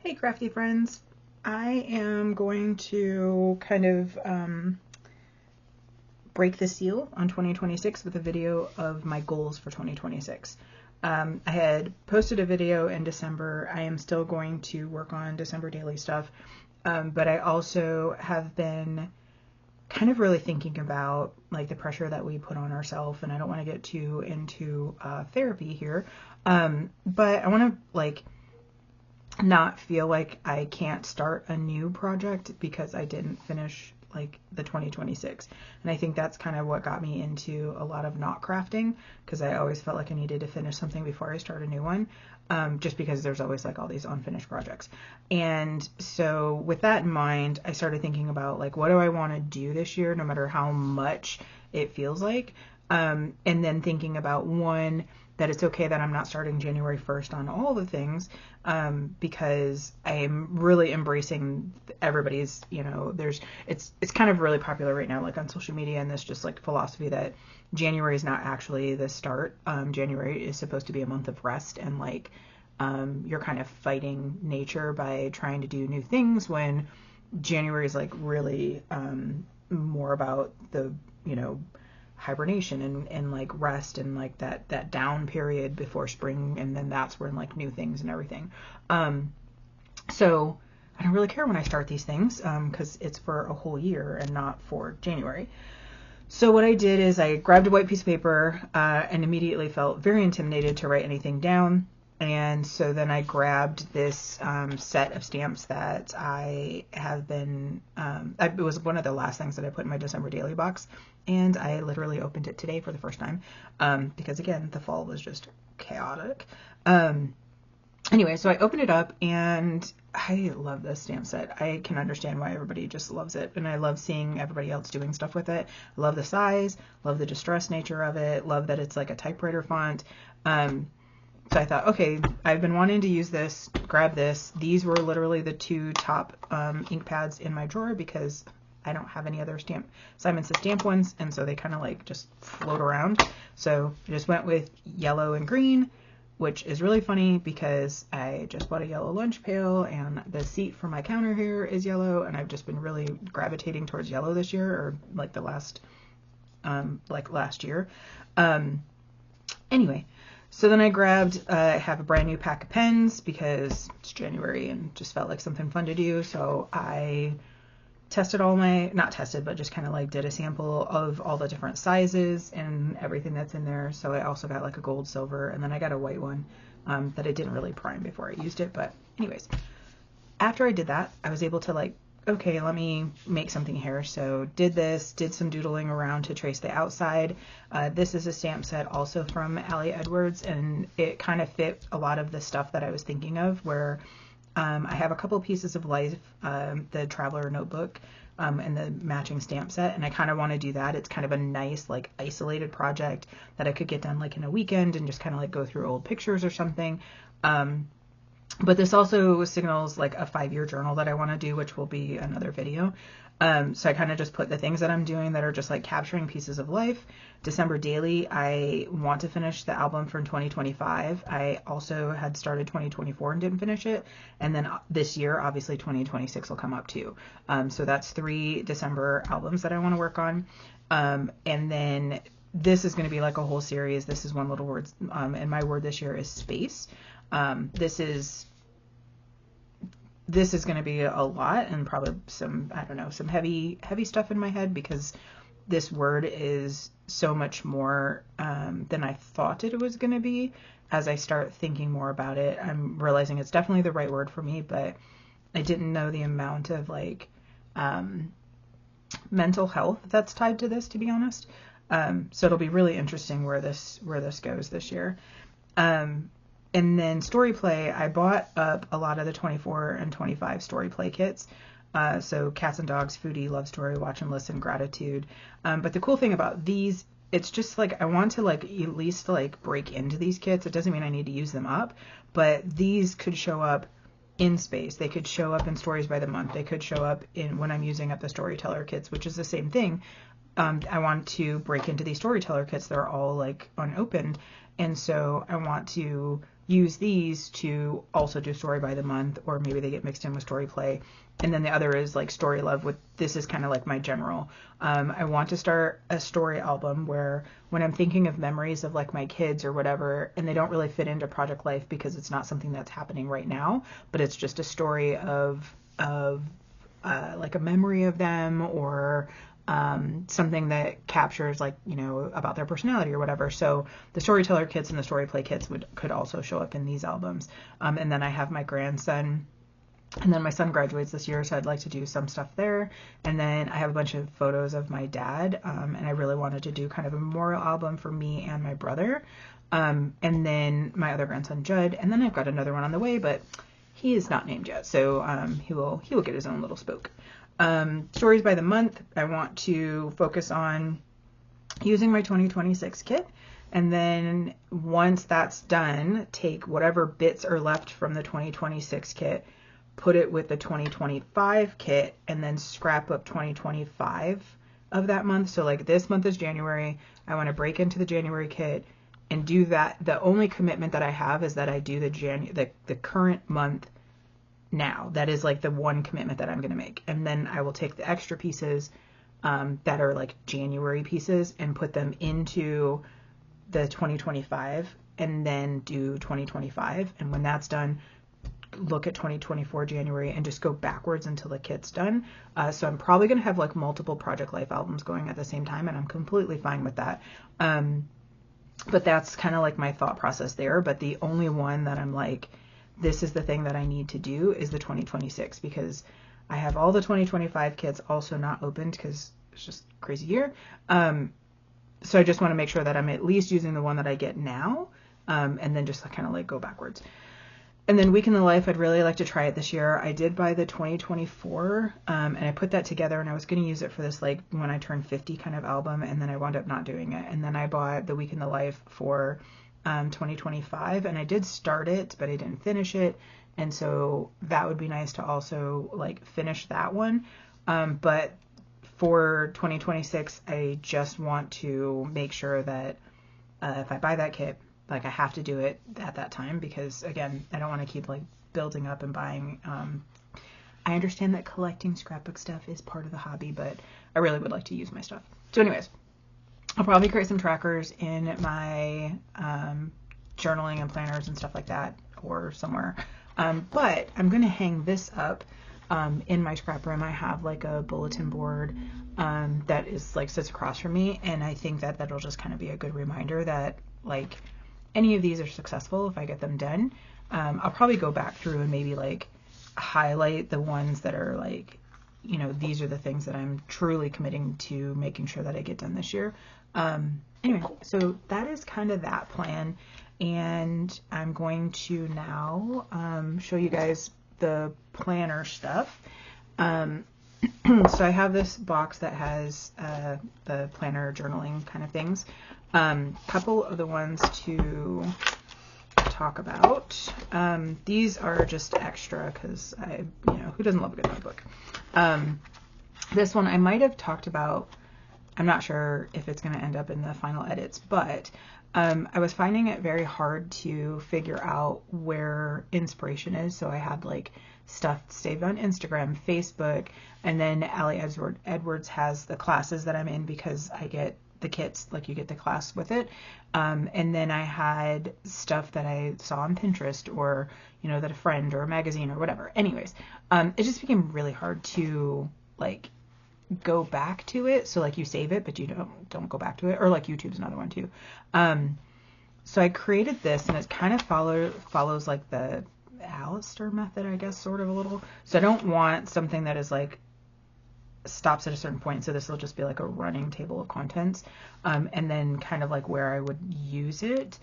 Hey, crafty friends. I am going to kind of break the seal on 2026 with a video of my goals for 2026. I had posted a video in December. I am still going to work on December daily stuff, but I also have been kind of really thinking about like the pressure that we put on ourselves, and I don't want to get too into therapy here, but I want to like not feel like I can't start a new project because I didn't finish like the 2026. And I think that's kind of what got me into a lot of not crafting, because I always felt like I needed to finish something before I start a new one, just because there's always like all these unfinished projects. And so with that in mind, I started thinking about like, what do I want to do this year, no matter how much it feels like. And then thinking about one, that it's okay that I'm not starting January 1st on all the things, because I'm really embracing everybody's, it's kind of really popular right now, like on social media, and this just like philosophy that January is not actually the start. January is supposed to be a month of rest, and like you're kind of fighting nature by trying to do new things, when January is like really more about the, hibernation and like rest and like that down period before spring, and then that's when like new things and everything. So I don't really care when I start these things, because it's for a whole year and not for January. So what I did is I grabbed a white piece of paper and immediately felt very intimidated to write anything down. And so then I grabbed this set of stamps that I have been, it was one of the last things that I put in my December daily box. And I literally opened it today for the first time, because again, the fall was just chaotic. Anyway, so I opened it up and I love this stamp set. I can understand why everybody just loves it. And I love seeing everybody else doing stuff with it. I love the size, love the distressed nature of it, love that it's like a typewriter font. So I thought, okay, I've been wanting to use this, grab this. These were literally the two top ink pads in my drawer, because I don't have any other Simon Says stamp ones, and so they kind of like just float around. So I just went with yellow and green, which is really funny because I just bought a yellow lunch pail, and the seat for my counter here is yellow, and I've just been really gravitating towards yellow this year, or like the last year. Anyway, so then I grabbed, I have a brand new pack of pens because it's January and just felt like something fun to do. So I tested not tested, but just kind of like did a sample of all the different sizes and everything that's in there. So I also got like a gold, silver, and then I got a white one that I didn't really prime before I used it. But anyways, after I did that, I was able to like, okay, let me make something here. So did some doodling around to trace the outside. This is a stamp set also from Ali Edwards, and it kind of fit a lot of the stuff that I was thinking of, where I have a couple pieces of Life, the Traveler Notebook, and the matching stamp set, and I kind of want to do that. It's kind of a nice, like, isolated project that I could get done, like, in a weekend and just kind of, like, go through old pictures or something. But this also signals, like, a 5-year journal that I want to do, which will be another video. So I kind of just put the things that I'm doing that are just, like, capturing pieces of life. December daily, I want to finish the album from 2025. I also had started 2024 and didn't finish it. And then this year, obviously 2026 will come up too. So that's 3 December albums that I want to work on. And then this is going to be like a whole series. This is one little word. And my word this year is space. This is going to be a lot, and probably some, I don't know, some heavy stuff in my head, because this word is so much more than I thought it was going to be. As I start thinking more about it, I'm realizing it's definitely the right word for me, but I didn't know the amount of like mental health that's tied to this, to be honest. So it'll be really interesting where this goes this year. And then story play, I bought up a lot of the 24 and 25 story play kits. So Cats and Dogs, Foodie, Love Story, Watch and Listen, Gratitude. But the cool thing about these, it's just like I want to like at least like break into these kits. It doesn't mean I need to use them up, but these could show up in space. They could show up in Stories by the Month. They could show up in when I'm using up the Storyteller kits, which is the same thing. I want to break into these Storyteller kits. They're all like unopened. And so I want to use these to also do story by the month, or maybe they get mixed in with story play. And then the other is like story love. With this is kind of like my general. I want to start a story album where when I'm thinking of memories of like my kids or whatever, and they don't really fit into Project Life because it's not something that's happening right now, but it's just a story of like a memory of them, or something that captures like, you know, about their personality or whatever. So the storyteller kits and the story play kits could also show up in these albums. And then I have my grandson, and then my son graduates this year, so I'd like to do some stuff there. And then I have a bunch of photos of my dad, and I really wanted to do kind of a memorial album for me and my brother. And then my other grandson, Judd. And then I've got another one on the way, but he is not named yet, so he will get his own little spoke. Stories by the month, I want to focus on using my 2026 kit. And then once that's done, take whatever bits are left from the 2026 kit, put it with the 2025 kit, and then scrap up 2025 of that month. So like this month is January. I want to break into the January kit and do that. The only commitment that I have is that I do the current month now. That is like the one commitment that I'm going to make. And then I will take the extra pieces that are like January pieces and put them into the 2025, and then do 2025. And when that's done, look at 2024 January and just go backwards until the kit's done. So I'm probably going to have like multiple Project Life albums going at the same time, and I'm completely fine with that. But that's kind of like my thought process there. But the only one that I'm like, this is the thing that I need to do, is the 2026, because I have all the 2025 kits also not opened because it's just a crazy year. So I just want to make sure that I'm at least using the one that I get now, and then just kind of like go backwards. And then Week in the Life, I'd really like to try it this year. I did buy the 2024, and I put that together, and I was going to use it for this like when I turn 50 kind of album, and then I wound up not doing it. And then I bought the Week in the Life for 2025, and I did start it, but I didn't finish it. And so that would be nice to also like finish that one. But for 2026, I just want to make sure that if I buy that kit, like I have to do it at that time, because again, I don't want to keep like building up and buying. I understand that collecting scrapbook stuff is part of the hobby, but I really would like to use my stuff. So anyways, I'll probably create some trackers in my journaling and planners and stuff like that, or somewhere. But I'm going to hang this up in my scrap room. I have like a bulletin board that is like sits across from me, and I think that that'll just kind of be a good reminder that like any of these are successful if I get them done. I'll probably go back through and maybe like highlight the ones that are like, you know, these are the things that I'm truly committing to making sure that I get done this year. Anyway, so that is kind of that plan, and I'm going to now show you guys the planner stuff. So I have this box that has the planner journaling kind of things. Couple of the ones to talk about. These are just extra because who doesn't love a good notebook? This one I might have talked about. I'm not sure if it's going to end up in the final edits, but I was finding it very hard to figure out where inspiration is. So I had like stuff saved on Instagram, Facebook, and then Allie Edwards has the classes that I'm in because I get the kits, like you get the class with it. And then I had stuff that I saw on Pinterest, or, you know, that a friend or a magazine or whatever. Anyways, it just became really hard to like go back to it. So like you save it, but you don't go back to it, or like YouTube's another one too. So I created this, and it kind of follows like the Alistair method, I guess, sort of a little. So I don't want something that is like stops at a certain point. So this will just be like a running table of contents, and then kind of like where I would use it.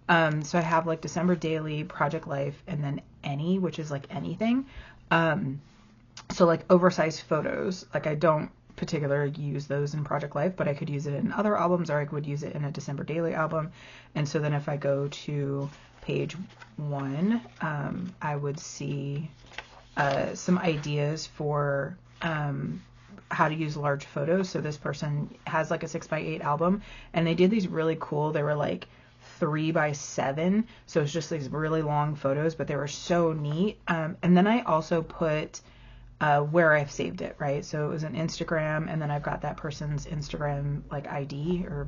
So I have like December daily, Project Life, and then any, which is like anything. So like oversized photos, like I don't particularly use those in Project Life, but I could use it in other albums, or I would use it in a December daily album. And so then if I go to page 1, I would see some ideas for how to use large photos. So this person has like a 6x8 album, and they did these really cool, they were like 3x7, so it's just these really long photos, but they were so neat. And then I also put where I've saved it, right? So it was an Instagram, and then I've got that person's Instagram like ID or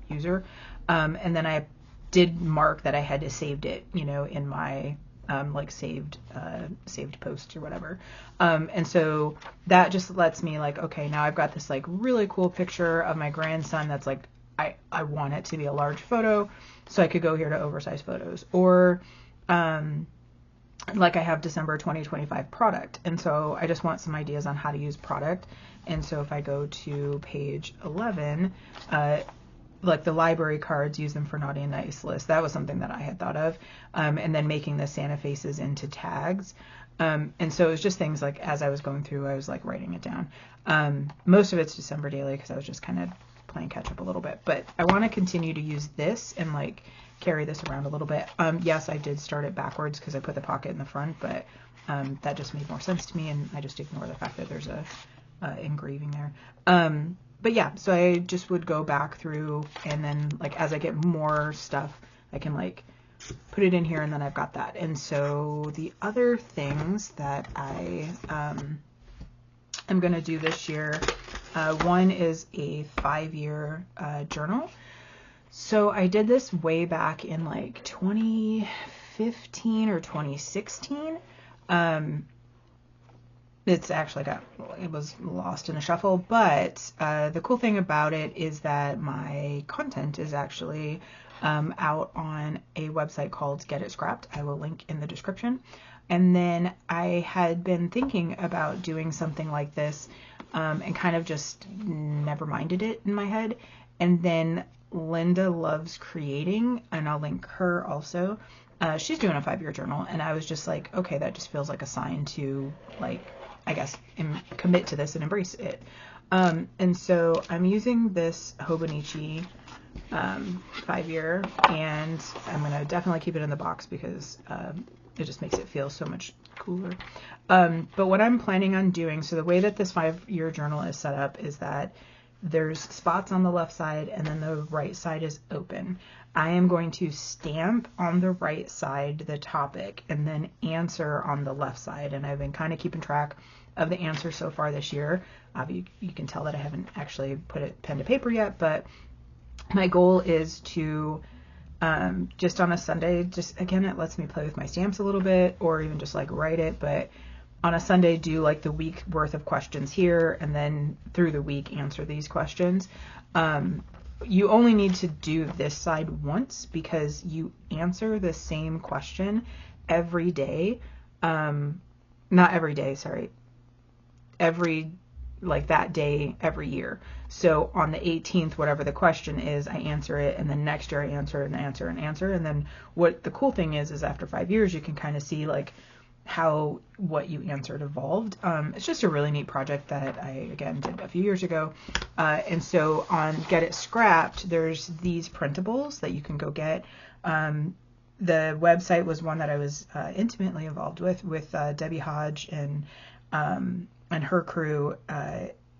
user, and then I did mark that I had to saved it, you know, in my like saved post or whatever. And so that just lets me like, okay, now I've got this like really cool picture of my grandson that's like, I want it to be a large photo, so I could go here to oversized photos. Or like I have December 2025 product, and so I just want some ideas on how to use product. And so if I go to page 11, like the library cards, use them for naughty and nice list. That was something that I had thought of. And then making the Santa faces into tags. And so it was just things like, as I was going through, I was like writing it down. Most of it's December daily because I was just kind of playing catch up a little bit, but I want to continue to use this and like carry this around a little bit. Yes, I did start it backwards because I put the pocket in the front, but that just made more sense to me, and I just ignore the fact that there's a engraving there. But yeah, so I just would go back through, and then like as I get more stuff, I can like put it in here, and then I've got that. And so the other things that I am going to do this year, one is a 5-year journal. So I did this way back in like 2015 or 2016. It's actually it was lost in the shuffle, but the cool thing about it is that my content is actually out on a website called Get It Scrapped. I will link in the description. And then I had been thinking about doing something like this and kind of just never minded it in my head. And then Linda Loves Creating, and I'll link her also. She's doing a 5-year journal, and I was just like, okay, that just feels like a sign to like, I guess, commit to this and embrace it. And so I'm using this Hobonichi 5-year, and I'm going to definitely keep it in the box because it just makes it feel so much cooler. But what I'm planning on doing, so the way that this 5-year journal is set up is that there's spots on the left side, and then the right side is open. I am going to stamp on the right side the topic and then answer on the left side. And I've been kind of keeping track of the answers so far this year. You can tell that I haven't actually put it pen to paper yet, but my goal is to just on a Sunday, just again, it lets me play with my stamps a little bit, or even just like write it, but on a Sunday, do like the week worth of questions here, and then through the week answer these questions. You only need to do this side once because you answer the same question every day. Not every day, sorry. Like that day, every year. So on the 18th, whatever the question is, I answer it, and then next year I answer and answer and answer. And then what the cool thing is after 5 years, you can kind of see like how what you answered evolved. It's just a really neat project that I again did a few years ago. And so on Get It Scrapped, there's these printables that you can go get. The website was one that I was intimately involved with Debbie Hodge and her crew,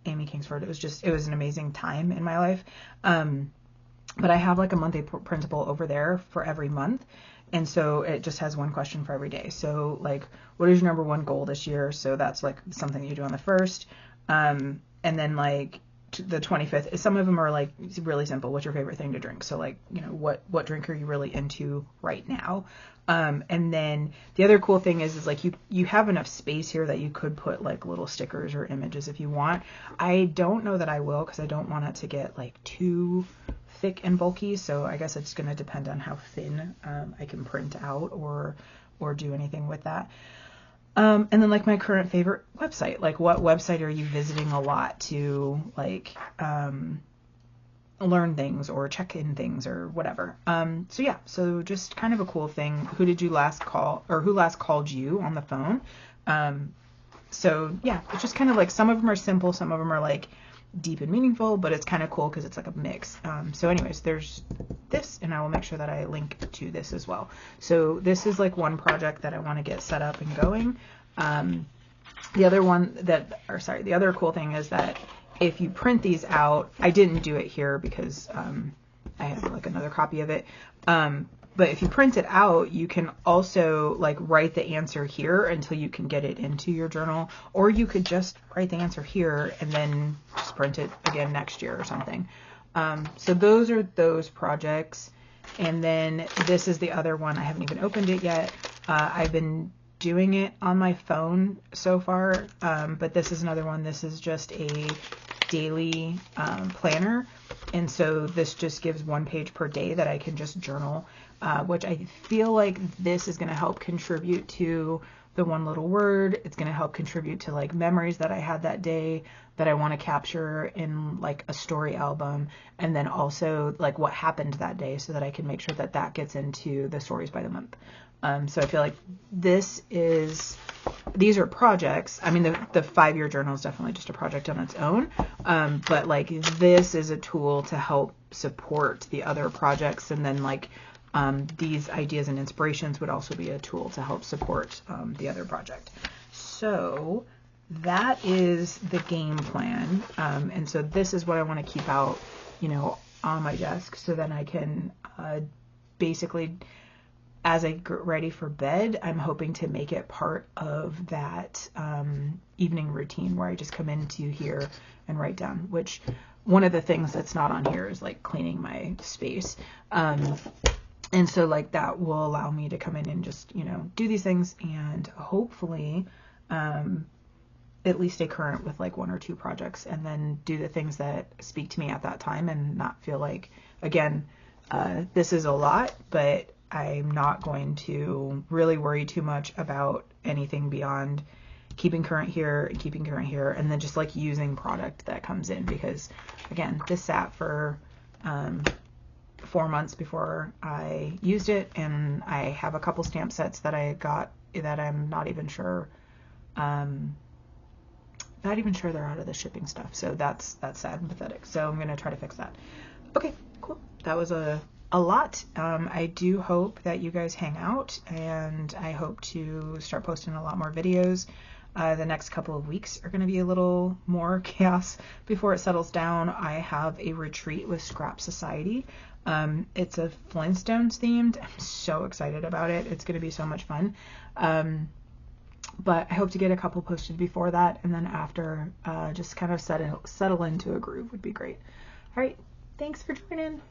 Amy Kingsford. It was an amazing time in my life. But I have like a monthly printable over there for every month. And so it just has one question for every day. So like, what is your number one goal this year? So that's like something you do on the 1st. And then like the 25th, some of them are like really simple. What's your favorite thing to drink? So like, you know, what drink are you really into right now? And then the other cool thing is like you have enough space here that you could put like little stickers or images if you want. I don't know that I will, because I don't want it to get like too thick and bulky, so I guess it's going to depend on how thin I can print out or do anything with that. And then like my current favorite website, like what website are you visiting a lot to like learn things or check in things or whatever. So yeah, so just kind of a cool thing. Who did you last call, or who last called you on the phone? So yeah, it's just kind of like, some of them are simple, some of them are like deep and meaningful, but it's kind of cool because it's like a mix. So anyways, there's this, and I will make sure that I link to this as well. So this is like one project that I want to get set up and going. The other cool thing is that if you print these out, I didn't do it here because I have like another copy of it. But if you print it out, you can also like write the answer here until you can get it into your journal, or you could just write the answer here and then just print it again next year or something. So those are those projects. And then this is the other one. I haven't even opened it yet. I've been doing it on my phone so far, but this is another one. This is just a daily planner. And so this just gives 1 page per day that I can just journal, which I feel like this is going to help contribute to the one little word. It's going to help contribute to like memories that I had that day that I want to capture in like a story album, and then also like what happened that day so that I can make sure that that gets into the stories by the month. So I feel like these are projects. I mean, the 5-year journal is definitely just a project on its own. But like this is a tool to help support the other projects. And then like these ideas and inspirations would also be a tool to help support the other project. So that is the game plan. And so this is what I want to keep out, on my desk, so then I can basically, as I get ready for bed, I'm hoping to make it part of that evening routine where I just come into here and write down, which one of the things that's not on here is like cleaning my space. And so like that will allow me to come in and just, do these things and hopefully at least stay current with like 1 or 2 projects, and then do the things that speak to me at that time and not feel like, again, this is a lot, but I'm not going to really worry too much about anything beyond keeping current here and keeping current here, and then just like using product that comes in, because again, this sat for 4 months before I used it, and I have a couple stamp sets that I got that I'm not even sure they're out of the shipping stuff. So that's sad and pathetic. So I'm gonna try to fix that. Okay, cool. That was a lot. I do hope that you guys hang out, and I hope to start posting a lot more videos. The next couple of weeks are going to be a little more chaos before it settles down. I have a retreat with Scrap Society. It's a Flintstones themed. I'm so excited about it. It's going to be so much fun. But I hope to get a couple posted before that, and then after, just kind of settle into a groove would be great. All right. Thanks for joining.